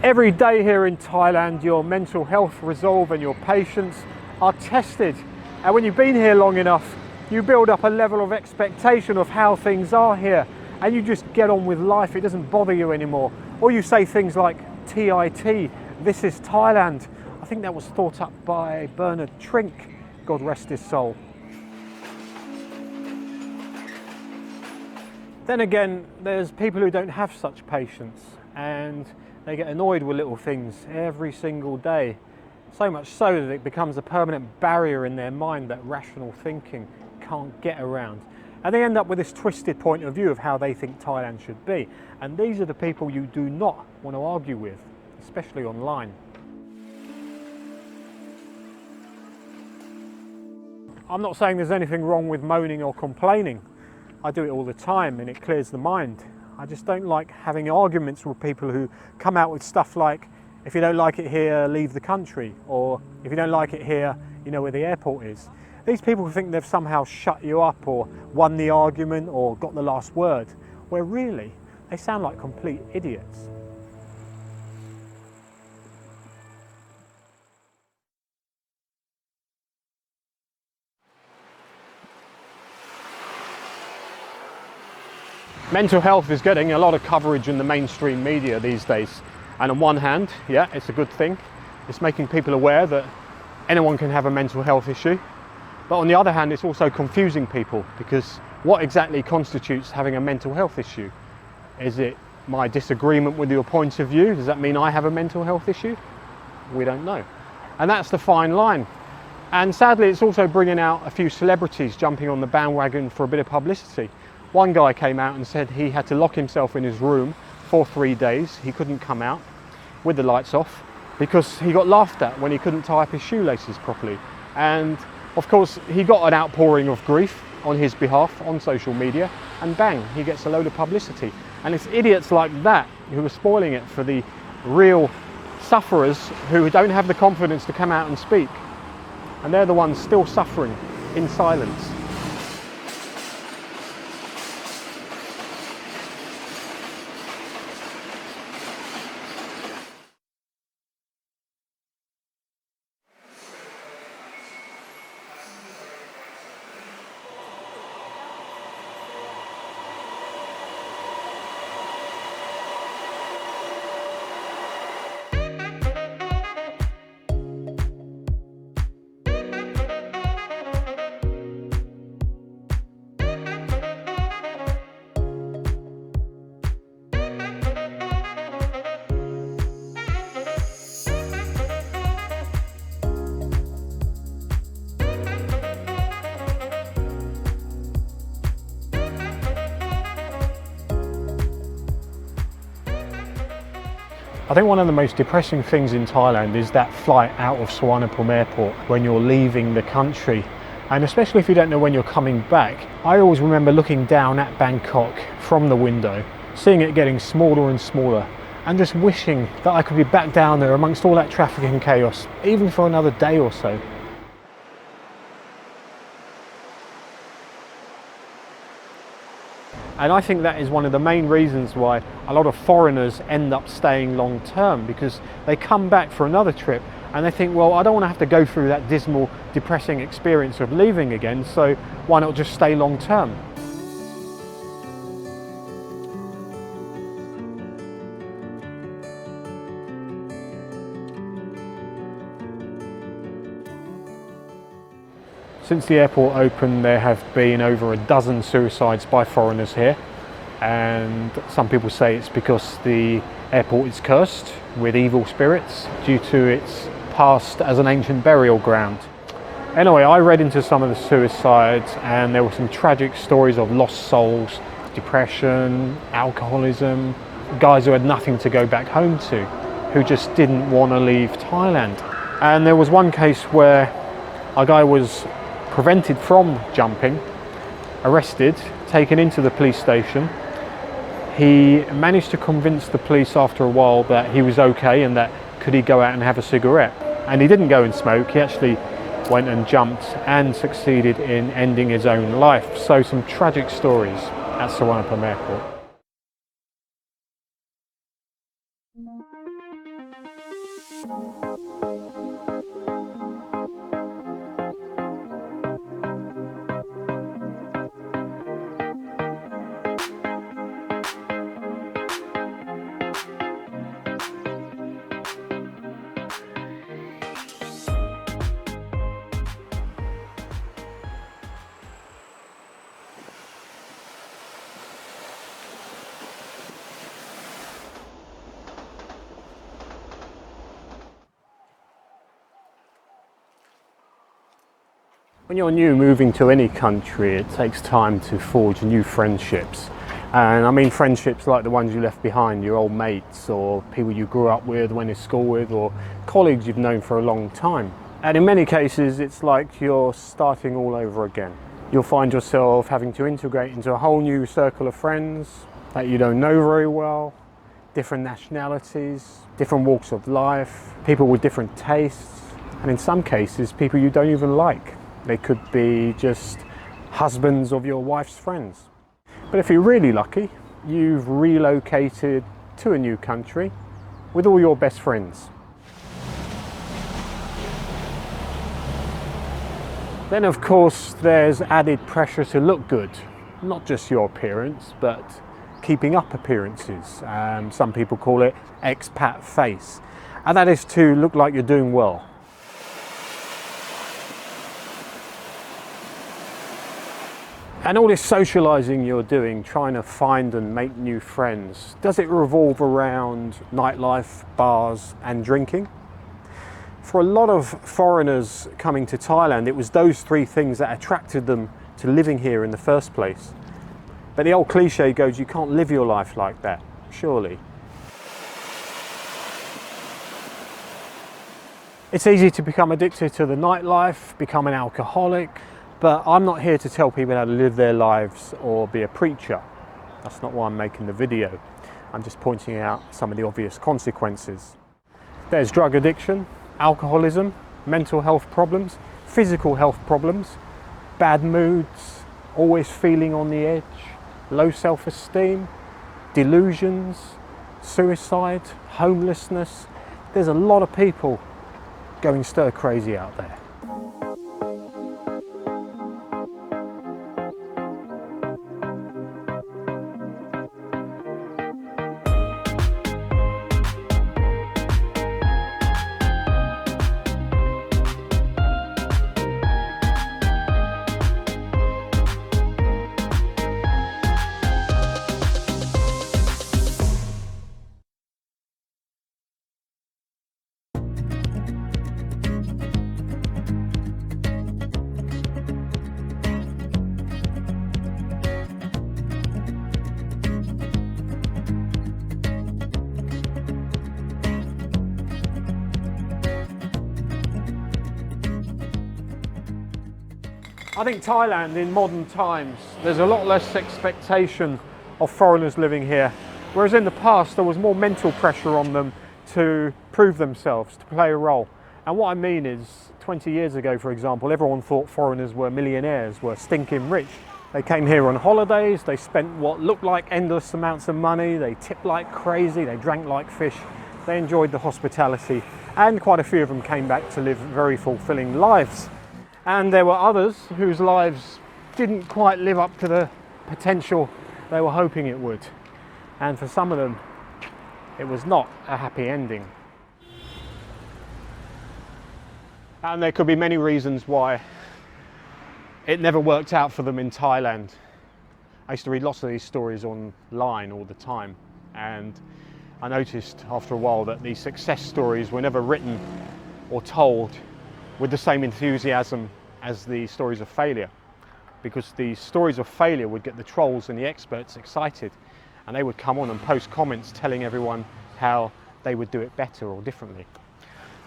Every day here in Thailand, your mental health resolve and your patience are tested. And when you've been here long enough, you build up a level of expectation of how things are here, and you just get on with life. It doesn't bother you anymore. Or you say things like TIT, this is Thailand. I think that was thought up by Bernard Trink, God rest his soul. Then again, there's people who don't have such patience, and they get annoyed with little things every single day. So much so that it becomes a permanent barrier in their mind that rational thinking can't get around. And they end up with this twisted point of view of how they think Thailand should be. And these are the people you do not want to argue with, especially online. I'm not saying there's anything wrong with moaning or complaining. I do it all the time and it clears the mind. I just don't like having arguments with people who come out with stuff like, if you don't like it here, leave the country, or if you don't like it here, you know where the airport is. These people think they've somehow shut you up or won the argument or got the last word, where really they sound like complete idiots. Mental health is getting a lot of coverage in the mainstream media these days. And on one hand, yeah, it's a good thing. It's making people aware that anyone can have a mental health issue. But on the other hand, it's also confusing people, because what exactly constitutes having a mental health issue? Is it my disagreement with your point of view? Does that mean I have a mental health issue? We don't know. And that's the fine line. And sadly, it's also bringing out a few celebrities jumping on the bandwagon for a bit of publicity. One guy came out and said he had to lock himself in his room for 3 days. He couldn't come out with the lights off because he got laughed at when he couldn't tie up his shoelaces properly. And of course, he got an outpouring of grief on his behalf on social media, and bang, he gets a load of publicity. And it's idiots like that who are spoiling it for the real sufferers who don't have the confidence to come out and speak. And they're the ones still suffering in silence. I think one of the most depressing things in Thailand is that flight out of Suvarnabhumi airport when you're leaving the country. And especially if you don't know when you're coming back. I always remember looking down at Bangkok from the window, seeing it getting smaller and smaller, and just wishing that I could be back down there amongst all that traffic and chaos, even for another day or so. And I think that is one of the main reasons why a lot of foreigners end up staying long term, because they come back for another trip and they think, well, I don't want to have to go through that dismal, depressing experience of leaving again, so why not just stay long term? Since the airport opened, there have been over a dozen suicides by foreigners here, and some people say it's because the airport is cursed with evil spirits due to its past as an ancient burial ground. Anyway, I read into some of the suicides and there were some tragic stories of lost souls, depression, alcoholism, guys who had nothing to go back home to, who just didn't want to leave Thailand. And there was one case where a guy was prevented from jumping, arrested, taken into the police station. He managed to convince the police after a while that he was okay and that could he go out and have a cigarette. And he didn't go and smoke, he actually went and jumped and succeeded in ending his own life. So some tragic stories at Suvarnabhumi airport. When you're new moving to any country, it takes time to forge new friendships. And I mean friendships like the ones you left behind, your old mates or people you grew up with, went to school with, or colleagues you've known for a long time. And in many cases, it's like you're starting all over again. You'll find yourself having to integrate into a whole new circle of friends that you don't know very well, different nationalities, different walks of life, people with different tastes, and in some cases, people you don't even like. They could be just husbands of your wife's friends. But if you're really lucky, you've relocated to a new country with all your best friends. Then of course there's added pressure to look good, not just your appearance, but keeping up appearances. Some people call it expat face, and that is to look like you're doing well. And all this socialising you're doing, trying to find and make new friends, does it revolve around nightlife, bars and drinking? For a lot of foreigners coming to Thailand, it was those three things that attracted them to living here in the first place. But the old cliche goes, you can't live your life like that, surely. It's easy to become addicted to the nightlife, become an alcoholic, but I'm not here to tell people how to live their lives or be a preacher. That's not why I'm making the video. I'm just pointing out some of the obvious consequences. There's drug addiction, alcoholism, mental health problems, physical health problems, bad moods, always feeling on the edge, low self-esteem, delusions, suicide, homelessness. There's a lot of people going stir crazy out there. I think Thailand in modern times, there's a lot less expectation of foreigners living here, whereas in the past there was more mental pressure on them to prove themselves, to play a role. And what I mean is, 20 years ago, for example, everyone thought foreigners were millionaires, were stinking rich. They came here on holidays, they spent what looked like endless amounts of money, they tipped like crazy, they drank like fish, they enjoyed the hospitality, and quite a few of them came back to live very fulfilling lives. And there were others whose lives didn't quite live up to the potential they were hoping it would. And for some of them, it was not a happy ending. And there could be many reasons why it never worked out for them in Thailand. I used to read lots of these stories online all the time, and I noticed after a while that these success stories were never written or told with the same enthusiasm as the stories of failure, because the stories of failure would get the trolls and the experts excited, and they would come on and post comments telling everyone how they would do it better or differently.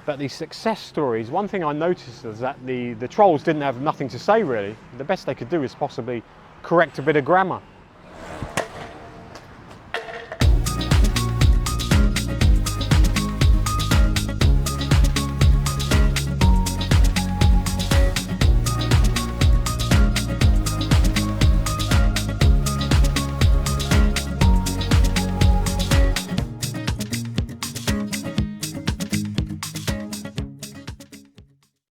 But these success stories, one thing I noticed is that the trolls didn't have nothing to say really. The best they could do is possibly correct a bit of grammar